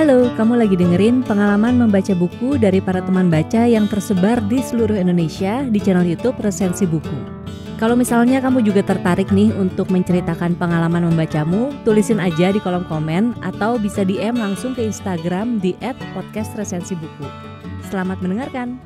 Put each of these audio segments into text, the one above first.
Halo, kamu lagi dengerin pengalaman membaca buku dari para teman baca yang tersebar di seluruh Indonesia di channel YouTube Resensi Buku. Kalau misalnya kamu juga tertarik nih untuk menceritakan pengalaman membacamu, tulisin aja di kolom komen atau bisa DM langsung ke Instagram di @podcastresensibuku. Selamat mendengarkan!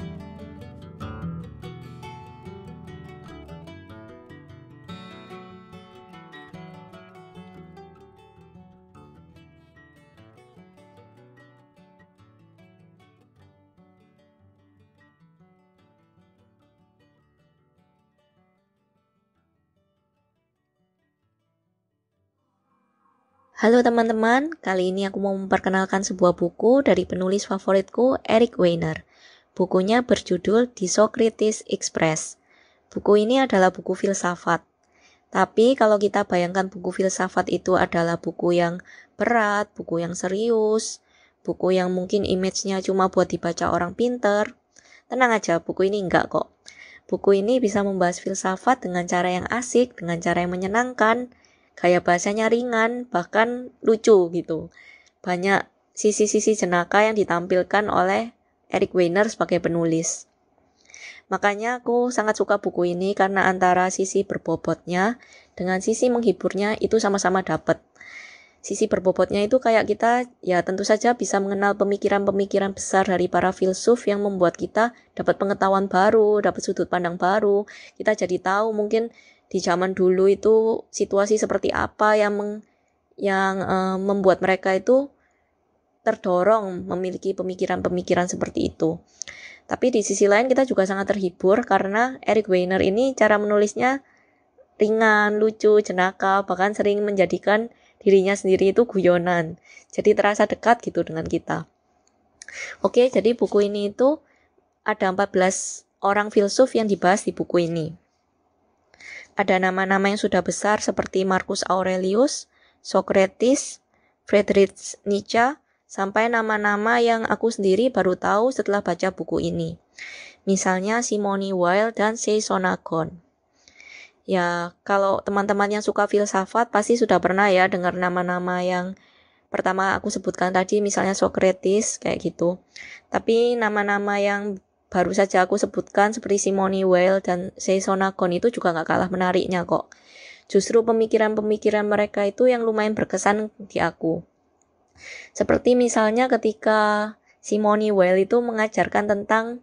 Halo teman-teman, kali ini aku mau memperkenalkan sebuah buku dari penulis favoritku, Eric Weiner. Bukunya berjudul The Socrates Express. Buku ini adalah buku filsafat. Tapi kalau kita bayangkan buku filsafat itu adalah buku yang berat, buku yang serius, buku yang mungkin image-nya cuma buat dibaca orang pinter, tenang aja, buku ini enggak kok. Buku ini bisa membahas filsafat dengan cara yang asik, dengan cara yang menyenangkan, gaya bahasanya ringan, bahkan lucu gitu. Banyak sisi-sisi jenaka yang ditampilkan oleh Eric Weiner sebagai penulis. Makanya aku sangat suka buku ini karena antara sisi berbobotnya dengan sisi menghiburnya itu sama-sama dapat. Sisi berbobotnya itu kayak kita ya tentu saja bisa mengenal pemikiran-pemikiran besar dari para filsuf yang membuat kita dapat pengetahuan baru, dapat sudut pandang baru. Kita jadi tahu mungkin di zaman dulu itu situasi seperti apa yang membuat mereka itu terdorong memiliki pemikiran-pemikiran seperti itu. Tapi di sisi lain kita juga sangat terhibur karena Eric Weiner ini cara menulisnya ringan, lucu, jenaka, bahkan sering menjadikan dirinya sendiri itu guyonan. Jadi terasa dekat gitu dengan kita. Oke, jadi buku ini itu ada 14 orang filsuf yang dibahas di buku ini. Ada nama-nama yang sudah besar seperti Marcus Aurelius, Socrates, Friedrich Nietzsche, sampai nama-nama yang aku sendiri baru tahu setelah baca buku ini. Misalnya Simone Weil dan Sei Sonagon. Ya, kalau teman-teman yang suka filsafat pasti sudah pernah ya dengar nama-nama yang pertama aku sebutkan tadi, misalnya Socrates, kayak gitu. Tapi nama-nama yang baru saja aku sebutkan seperti Simone Weil dan Sei Sonagon itu juga gak kalah menariknya kok. Justru pemikiran-pemikiran mereka itu yang lumayan berkesan di aku. Seperti misalnya ketika Simone Weil itu mengajarkan tentang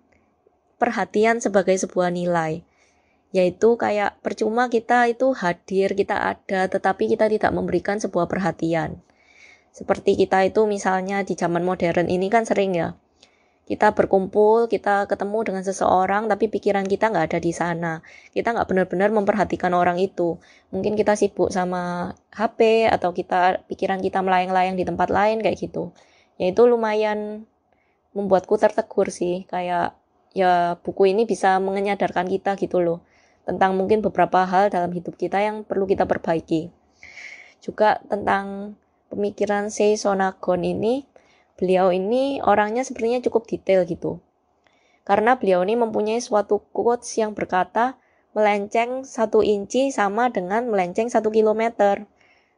perhatian sebagai sebuah nilai. Yaitu kayak percuma kita itu hadir, kita ada, tetapi kita tidak memberikan sebuah perhatian. Seperti kita itu misalnya di zaman modern ini kan sering ya, kita berkumpul, kita ketemu dengan seseorang, tapi pikiran kita nggak ada di sana. Kita nggak benar-benar memperhatikan orang itu. Mungkin kita sibuk sama HP, atau pikiran kita melayang-layang di tempat lain, kayak gitu. Ya itu lumayan membuatku tertegur sih. Kayak, ya buku ini bisa menyadarkan kita gitu loh. Tentang mungkin beberapa hal dalam hidup kita yang perlu kita perbaiki. Juga tentang pemikiran Sei Sonagon ini, beliau ini orangnya sebenarnya cukup detail gitu. Karena beliau ini mempunyai suatu quotes yang berkata, melenceng 1 inci sama dengan melenceng 1 kilometer.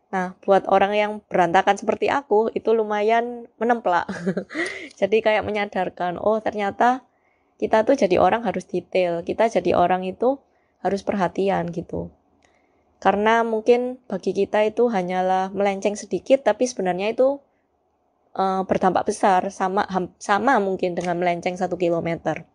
Nah, buat orang yang berantakan seperti aku, itu lumayan menemplak. Jadi kayak menyadarkan, oh ternyata kita tuh jadi orang harus detail. Kita jadi orang itu harus perhatian gitu. Karena mungkin bagi kita itu hanyalah melenceng sedikit, tapi sebenarnya itu berdampak besar, sama mungkin dengan melenceng 1 kilometer.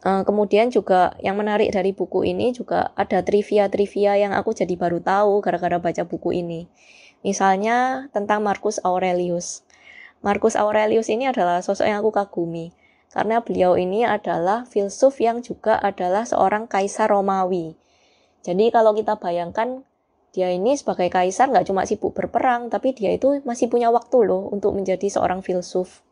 Kemudian juga yang menarik dari buku ini juga ada trivia-trivia yang aku jadi baru tahu gara-gara baca buku ini. Misalnya tentang Marcus Aurelius. Marcus Aurelius ini adalah sosok yang aku kagumi, karena beliau ini adalah filsuf yang juga adalah seorang kaisar Romawi. Jadi kalau kita bayangkan, dia ini sebagai kaisar nggak cuma sibuk berperang, tapi dia itu masih punya waktu loh untuk menjadi seorang filsuf.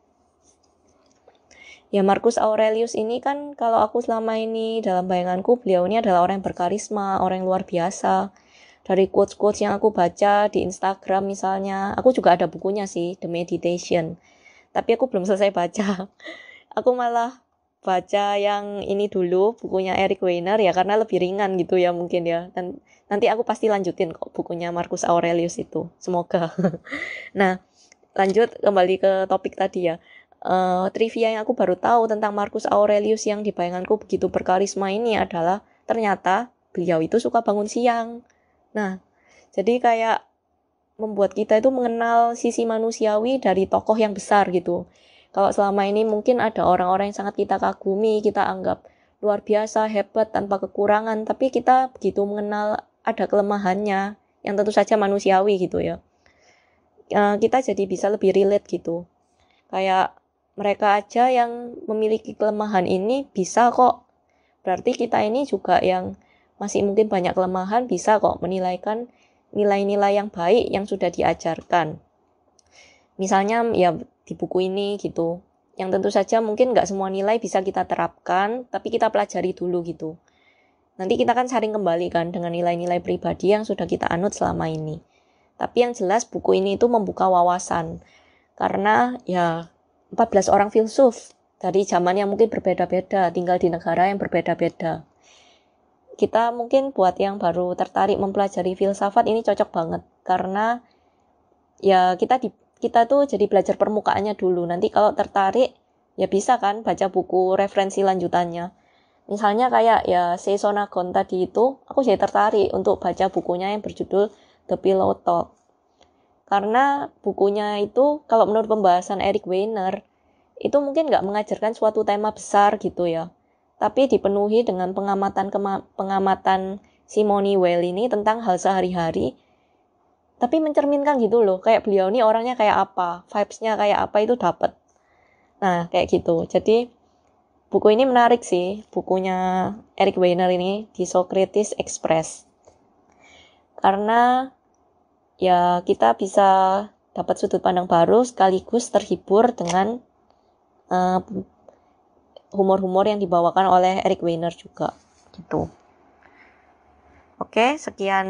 Ya Marcus Aurelius ini kan kalau aku selama ini dalam bayanganku beliau ini adalah orang yang berkarisma, orang yang luar biasa. Dari quotes-quotes yang aku baca di Instagram misalnya, aku juga ada bukunya sih, The Meditation. Tapi aku belum selesai baca. Aku malah baca yang ini dulu, bukunya Eric Weiner ya, karena lebih ringan gitu ya mungkin ya. Dan nanti aku pasti lanjutin kok bukunya Marcus Aurelius itu, semoga. Nah, lanjut kembali ke topik tadi ya. Trivia yang aku baru tahu tentang Marcus Aurelius yang di bayanganku begitu berkarisma ini adalah ternyata beliau itu suka bangun siang. Nah, jadi kayak membuat kita itu mengenal sisi manusiawi dari tokoh yang besar gitu. Kalau selama ini mungkin ada orang-orang yang sangat kita kagumi, kita anggap luar biasa, hebat, tanpa kekurangan, tapi kita begitu mengenal ada kelemahannya, yang tentu saja manusiawi gitu ya. Kita jadi bisa lebih relate gitu. Kayak mereka aja yang memiliki kelemahan ini bisa kok. Berarti kita ini juga yang masih mungkin banyak kelemahan bisa kok menilaikan nilai-nilai yang baik yang sudah diajarkan. Misalnya ya di buku ini gitu. Yang tentu saja mungkin nggak semua nilai bisa kita terapkan, tapi kita pelajari dulu gitu. Nanti kita kan saring kembali kan dengan nilai-nilai pribadi yang sudah kita anut selama ini. Tapi yang jelas buku ini itu membuka wawasan. Karena ya 14 orang filsuf dari zaman yang mungkin berbeda-beda, tinggal di negara yang berbeda-beda. Kita mungkin buat yang baru tertarik mempelajari filsafat ini cocok banget. Karena ya kita tuh jadi belajar permukaannya dulu. Nanti kalau tertarik ya bisa kan baca buku referensi lanjutannya. Misalnya kayak ya Seisonagon tadi itu, aku jadi tertarik untuk baca bukunya yang berjudul The Pillow Talk. Karena bukunya itu, kalau menurut pembahasan Eric Weiner, itu mungkin nggak mengajarkan suatu tema besar gitu ya. Tapi dipenuhi dengan pengamatan Simone Weil ini tentang hal sehari-hari. Tapi mencerminkan gitu loh, kayak beliau ini orangnya kayak apa, vibes-nya kayak apa itu dapat. Nah, kayak gitu. Jadi, buku ini menarik sih, bukunya Eric Weiner ini, di Socrates Express. Karena ya kita bisa dapat sudut pandang baru sekaligus terhibur dengan humor-humor yang dibawakan oleh Eric Weiner juga gitu. Oke, sekian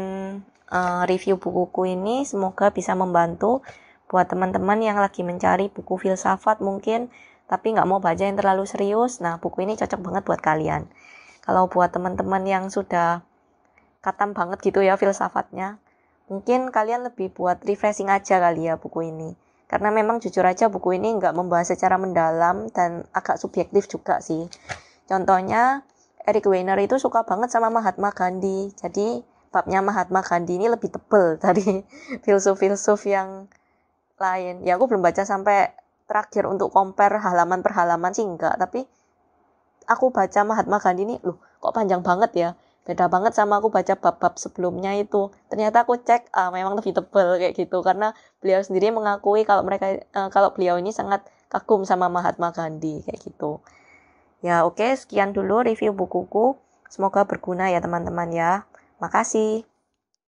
review bukuku ini, semoga bisa membantu buat teman-teman yang lagi mencari buku filsafat mungkin tapi nggak mau baca yang terlalu serius. Nah, buku ini cocok banget buat kalian. Kalau buat teman-teman yang sudah katam banget gitu ya filsafatnya, mungkin kalian lebih buat refreshing aja kali ya buku ini. Karena memang jujur aja buku ini nggak membahas secara mendalam dan agak subjektif juga sih. Contohnya, Eric Weiner itu suka banget sama Mahatma Gandhi. Jadi, babnya Mahatma Gandhi ini lebih tebel dari filsuf-filsuf yang lain. Ya, aku belum baca sampai terakhir untuk compare halaman per halaman sih enggak. Tapi, aku baca Mahatma Gandhi ini, loh kok panjang banget ya. Beda banget sama aku baca bab-bab sebelumnya itu. Ternyata aku cek memang lebih tebal kayak gitu karena beliau sendiri mengakui kalau beliau ini sangat kagum sama Mahatma Gandhi kayak gitu. Ya oke, sekian dulu review bukuku. Semoga berguna ya teman-teman ya. Makasih.